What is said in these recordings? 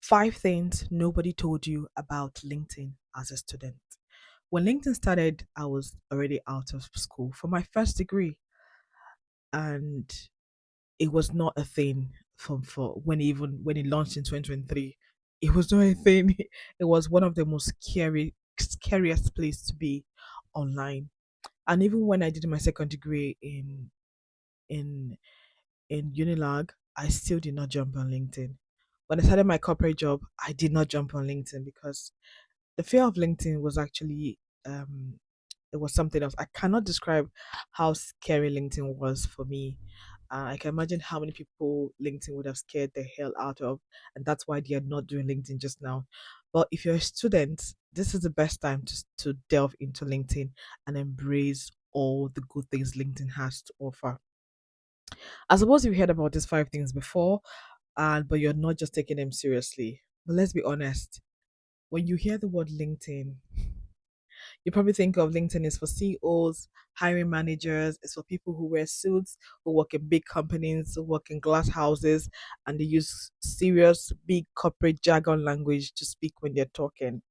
Five things nobody told you about LinkedIn as a student. When LinkedIn started, I was already out of school for my first degree, and it was not a thing for when it launched in 2023. It was not a thing. It was one of the most scariest place to be online. And even when I did my second degree in in Unilag, I still did not jump on LinkedIn. When I started my corporate job, I did not jump on LinkedIn because the fear of LinkedIn was actually um it was something else. I cannot describe how scary LinkedIn was for me. I can imagine how many people LinkedIn would have scared the hell out of, and that's why they are not doing LinkedIn just now. But if you're a student, this is the best time to delve into LinkedIn and embrace all the good things LinkedIn has to offer. I suppose you've heard about these five things before, and but you're not just taking them seriously. But let's be honest, when you hear the word LinkedIn, you probably think of LinkedIn is for CEOs, hiring managers, it's for people who wear suits, who work in big companies, who work in glass houses, and they use serious, big corporate jargon language to speak when they're talking.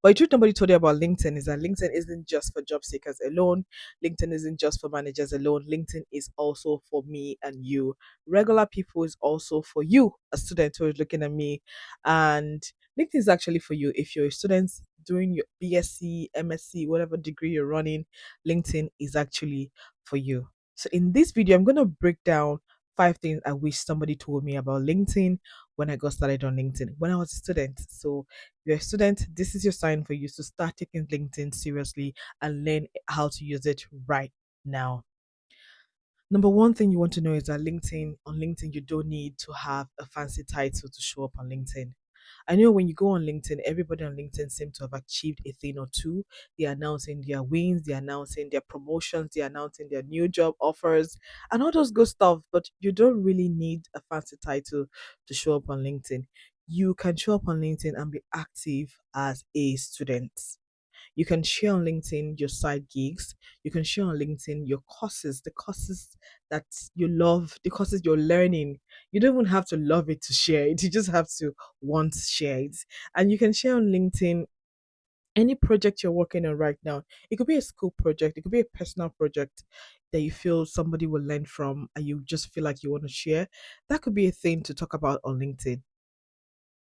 But the truth nobody told you about LinkedIn is that LinkedIn isn't just for job seekers alone. LinkedIn isn't just for managers alone. LinkedIn is also for me and you. Regular people is also for you, a student who is looking at me. And LinkedIn is actually for you. If you're a student doing your BSc, MSc, whatever degree you're running, LinkedIn is actually for you. So in this video, I'm going to break down five things I wish somebody told me about LinkedIn when I got started on LinkedIn when I was a student. So you're a student, this is your sign for you to start taking LinkedIn seriously and learn how to use it right now. Number one thing you want to know is that on LinkedIn, you don't need to have a fancy title to show up on LinkedIn. I know when you go on LinkedIn, everybody on LinkedIn seems to have achieved a thing or two. They're announcing their wins, they're announcing their promotions, they're announcing their new job offers, and all those good stuff. But you don't really need a fancy title to show up on LinkedIn. You can show up on LinkedIn and be active as a student. You can share on LinkedIn your side gigs. You can share on LinkedIn your courses, the courses that you love, the courses you're learning. You don't even have to love it to share it. You just have to want to share it. And you can share on LinkedIn any project you're working on right now. It could be a school project, it could be a personal project that you feel somebody will learn from and you just feel like you want to share. That could be a thing to talk about on LinkedIn.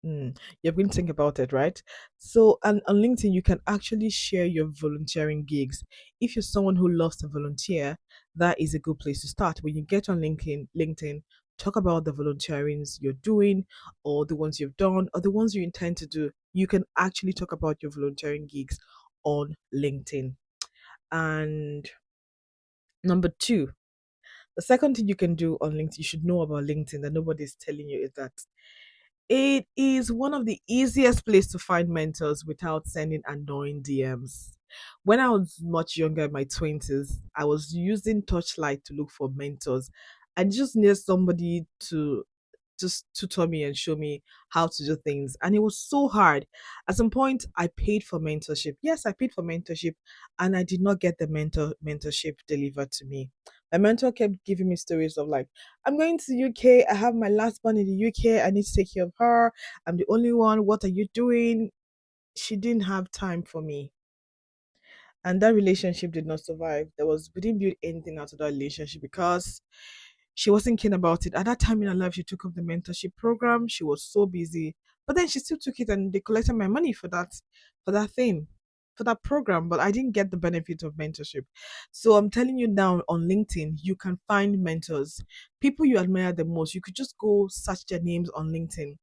You're going to think about it, right? So, and on LinkedIn, you can actually share your volunteering gigs. If you're someone who loves to volunteer, that is a good place to start. When you get on LinkedIn, talk about the volunteerings you're doing, or the ones you've done, or the ones you intend to do. You can actually talk about your volunteering gigs on LinkedIn. And number two, the second thing you can do on LinkedIn, you should know about LinkedIn that nobody's telling you is that it is one of the easiest place to find mentors without sending annoying DMs. When I was much younger in my 20s, I was using Touchlight to look for mentors. I just needed somebody to just tutor me and show me how to do things. And it was so hard. At some point, I paid for mentorship. Yes, I paid for mentorship, and I did not get the mentorship delivered to me. My mentor kept giving me stories of like, I'm going to the UK. I have my last born in the UK. I need to take care of her. I'm the only one. What are you doing? She didn't have time for me, and that relationship did not survive. We didn't build anything out of that relationship because she wasn't keen about it. At that time in her life, she took up the mentorship program. She was so busy, but then she still took it and they collected my money for that thing, for that program. But I didn't get the benefit of mentorship. So I'm telling you now, on LinkedIn, you can find mentors, people you admire the most. You could just go search their names on LinkedIn.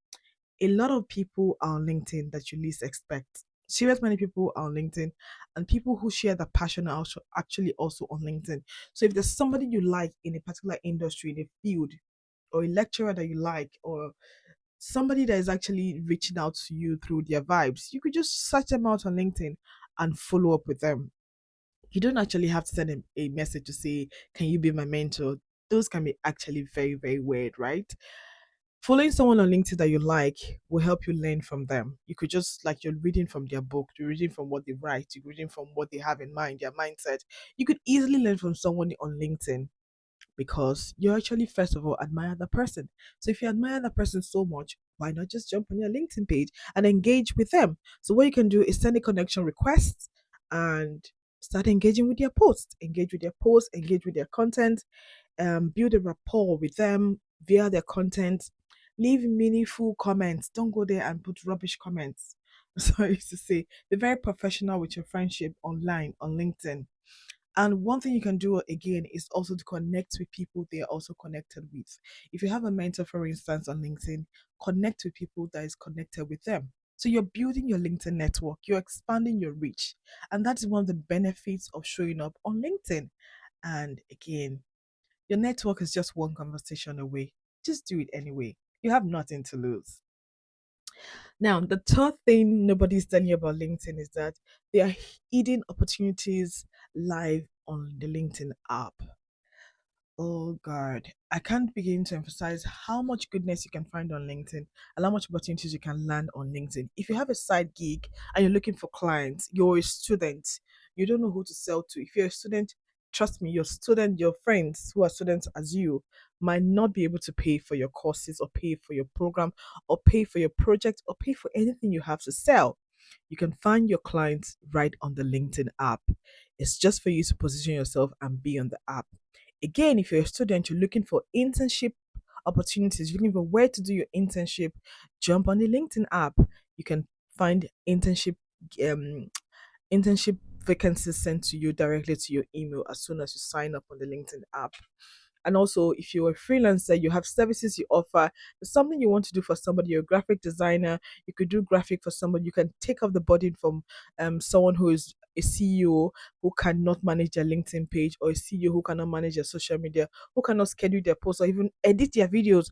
A lot of people are on LinkedIn that you least expect. Serious many people are on LinkedIn, and people who share the passion are also actually also on LinkedIn. So if there's somebody you like in a particular industry, in a field, or a lecturer that you like, or somebody that is actually reaching out to you through their vibes, you could just search them out on LinkedIn and follow up with them. You don't actually have to send a message to say, can you be my mentor? Those can be actually very, very weird, right? Following someone on LinkedIn that you like will help you learn from them. You could just like you're reading from their book, you're reading from what they write, you're reading from what they have in mind, their mindset. You could easily learn from someone on LinkedIn because you actually first of all admire the person. So if you admire the person so much, why not just jump on your LinkedIn page and engage with them? So what you can do is send a connection request and start engaging with their posts, engage with their content, build a rapport with them via their content, leave meaningful comments. Don't go there and put rubbish comments. Sorry to say, be very professional with your friendship online on LinkedIn. And one thing you can do again is also to connect with people they are also connected with. If you have a mentor, for instance, on LinkedIn, connect with people that is connected with them. So you're building your LinkedIn network, you're expanding your reach. And that is one of the benefits of showing up on LinkedIn. And again, your network is just one conversation away. Just do it anyway. You have nothing to lose. Now, the third thing nobody's telling you about LinkedIn is that there are hidden opportunities live on the LinkedIn app. Oh God, I can't begin to emphasize how much goodness you can find on LinkedIn and how much opportunities you can land on LinkedIn. If you have a side gig and you're looking for clients, you're a student, you don't know who to sell to. If you're a student, trust me, your friends who are students as you might not be able to pay for your courses or pay for your program or pay for your project or pay for anything you have to sell. You can find your clients right on the LinkedIn app. It's just for you to position yourself and be on the app. Again, if you're a student, you're looking for internship opportunities, you're looking for where to do your internship, jump on the LinkedIn app. You can find um internship vacancies sent to you directly to your email as soon as you sign up on the LinkedIn app. And also, if you're a freelancer, you have services you offer. There's something you want to do for somebody, you're a graphic designer, you could do graphic for somebody. You can take off the burden from someone who is a CEO who cannot manage their LinkedIn page, or a CEO who cannot manage their social media, who cannot schedule their posts or even edit their videos,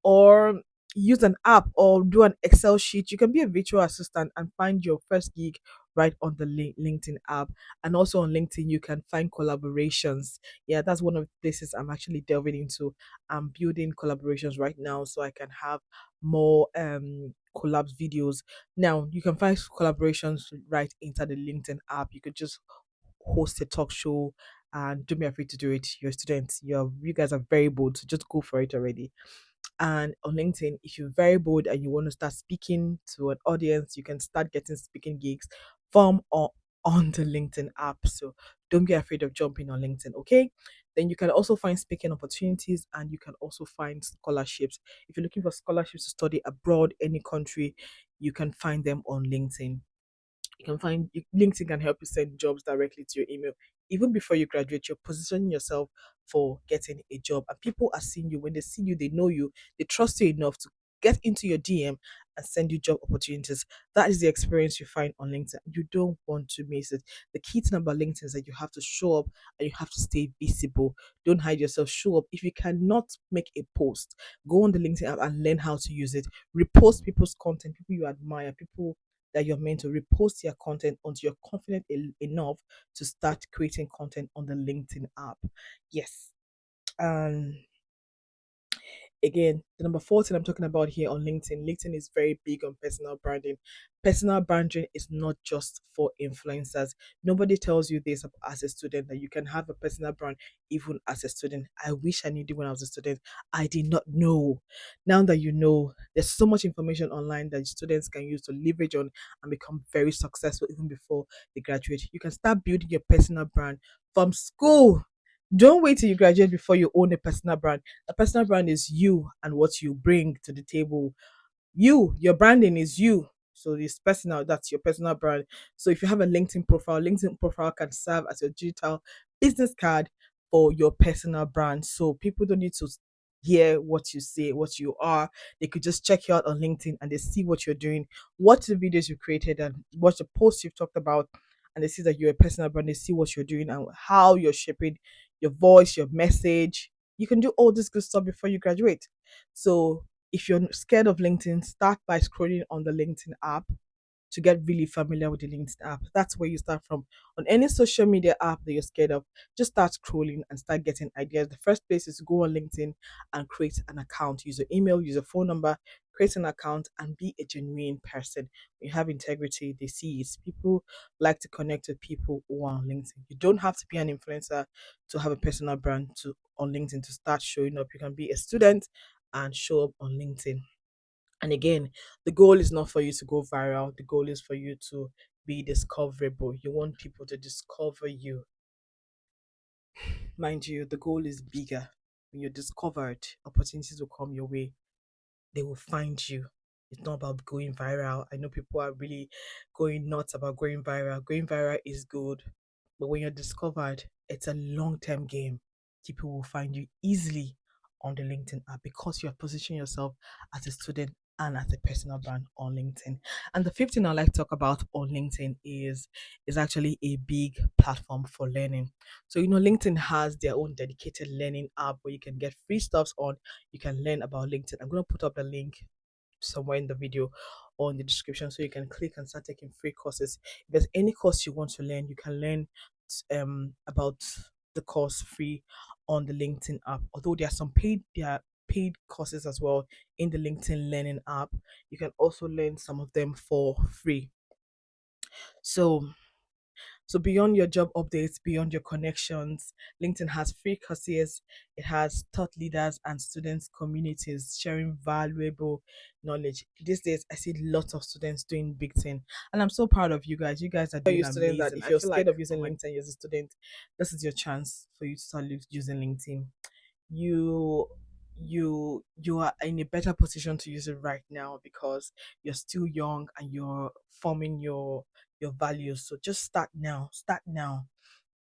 or use an app or do an Excel sheet. You can be a virtual assistant and find your first gig right on the LinkedIn app. And also on LinkedIn, you can find collaborations. Yeah, that's one of the places I'm actually delving into. I'm building collaborations right now so I can have more collabs videos. Now you can find collaborations right inside the LinkedIn app. You could just host a talk show and don't be afraid to do it. You're a student. You guys are very bold, so just go for it already. And on LinkedIn, if you're very bold and you want to start speaking to an audience, you can start getting speaking gigs from or on the LinkedIn app. So don't be afraid of jumping on LinkedIn, okay? Then you can also find speaking opportunities and you can also find scholarships. If you're looking for scholarships to study abroad, any country, you can find them on LinkedIn. LinkedIn can help you send jobs directly to your email. Even before you graduate, you're positioning yourself for getting a job. And people are seeing you. When they see you, they know you, they trust you enough to get into your DM and send you job opportunities. That is the experience you find on LinkedIn. You don't want to miss it. The key thing about LinkedIn is that you have to show up and you have to stay visible. Don't hide yourself. Show up. If you cannot make a post, go on the LinkedIn app and learn how to use it. Repost people's content, people you admire, people that you're meant to repost their content until you're confident enough to start creating content on the LinkedIn app. Yes. Um Again, the number 14 I'm talking about here on LinkedIn. LinkedIn is very big on personal branding. Personal branding is not just for influencers. Nobody tells you this as a student that you can have a personal brand even as a student. I wish I knew it when I was a student. I did not know. Now that you know, there's so much information online that students can use to leverage on and become very successful even before they graduate. You can start building your personal brand from school. Don't wait till you graduate before you own a personal brand. A personal brand is you and what you bring to the table. Your branding is you. So it's personal, that's your personal brand. So if you have a LinkedIn profile can serve as your digital business card for your personal brand. So people don't need to hear what you say, what you are. They could just check you out on LinkedIn and they see what you're doing, watch the videos you created and watch the posts you've talked about, and they see that you're a personal brand, they see what you're doing and how you're shaping your voice, your message. You can do all this good stuff before you graduate. So if you're scared of LinkedIn, start by scrolling on the LinkedIn app to get really familiar with the LinkedIn app. That's where you start from. On any social media app that you're scared of, just start scrolling and start getting ideas. The first place is to go on LinkedIn and create an account. Use your email, use your phone number, create an account, and be a genuine person. When you have integrity, they see it. People like to connect with people who are on LinkedIn. You don't have to be an influencer to have a personal brand to on LinkedIn to start showing up. You can be a student and show up on LinkedIn. And again, the goal is not for you to go viral, the goal is for you to be discoverable. You want people to discover you. Mind you, the goal is bigger. When you're discovered, opportunities will come your way, they will find you. It's not about going viral. I know people are really going nuts about going viral. Going viral is good, but when you're discovered, it's a long term game. People will find you easily on the LinkedIn app because you have positioned yourself as a student and as a personal brand on LinkedIn. And the fifth thing I like to talk about on LinkedIn is actually a big platform for learning. So LinkedIn has their own dedicated learning app where you can get free stuffs on. You can learn about LinkedIn. I'm gonna put up the link somewhere in the video or in the description so you can click and start taking free courses. If there's any course you want to learn, you can learn about the course free on the LinkedIn app. Although there are paid courses as well in the LinkedIn learning app. You can also learn some of them for free. So so beyond your job updates, beyond your connections, LinkedIn has free courses. It has thought leaders and students communities sharing valuable knowledge. These days, I see lots of students doing big thing, and I'm so proud of you guys. You guys are doing you students that amazing. If you're scared of using LinkedIn as a student, this is your chance for you to start using LinkedIn. You you are in a better position to use it right now because you're still young and you're forming your values. So just start now. Start now.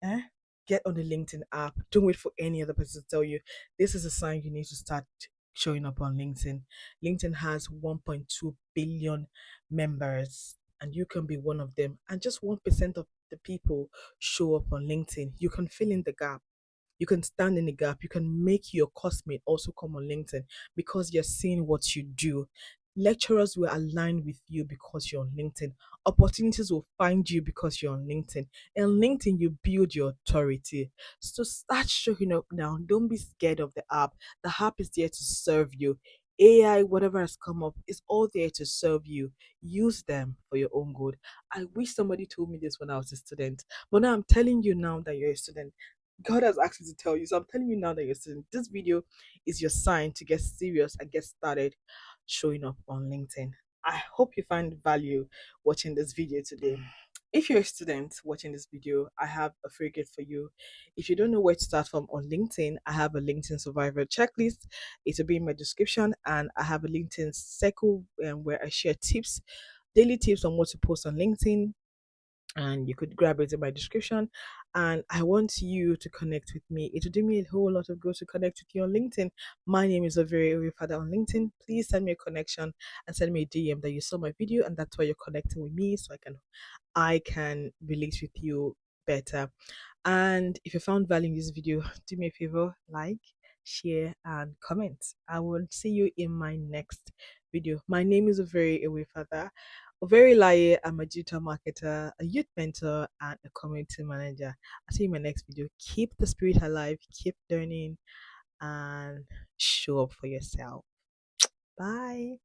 Eh? Get on the LinkedIn app. Don't wait for any other person to tell you. This is a sign you need to start showing up on LinkedIn. LinkedIn has 1.2 billion members, and you can be one of them. And just 1% of the people show up on LinkedIn. You can fill in the gap. You can stand in the gap. You can make your coursemate also come on LinkedIn because you're seeing what you do. Lecturers will align with you because you're on LinkedIn. Opportunities will find you because you're on LinkedIn. And LinkedIn, you build your authority. So start showing up now. Don't be scared of the app. The app is there to serve you. AI, whatever has come up, is all there to serve you. Use them for your own good. I wish somebody told me this when I was a student, but now I'm telling you now that you're a student. God has asked me to tell you. So I'm telling you now that you're student. This video is your sign to get serious and get started showing up on LinkedIn. I hope you find value watching this video today. If you're a student watching this video, I have a free gift for you. If you don't know where to start from on LinkedIn, I have a LinkedIn survivor checklist. It will be in my description, and I have a LinkedIn circle where I share tips, daily tips on what to post on LinkedIn, and you could grab it in my description. And I want you to connect with me. It will do me a whole lot of good to connect with you on LinkedIn. My name is Overilaye Father on LinkedIn. Please send me a connection and send me a DM that you saw my video and that's why you're connecting with me so I can relate with you better. And if you found value in this video, do me a favor, like, share, and comment. I will see you in my next video. My name is Overilaye Father. Overilaye, I'm a digital marketer, a youth mentor, and a community manager. I'll see you in my next video. Keep the spirit alive, keep learning, and show up for yourself. Bye.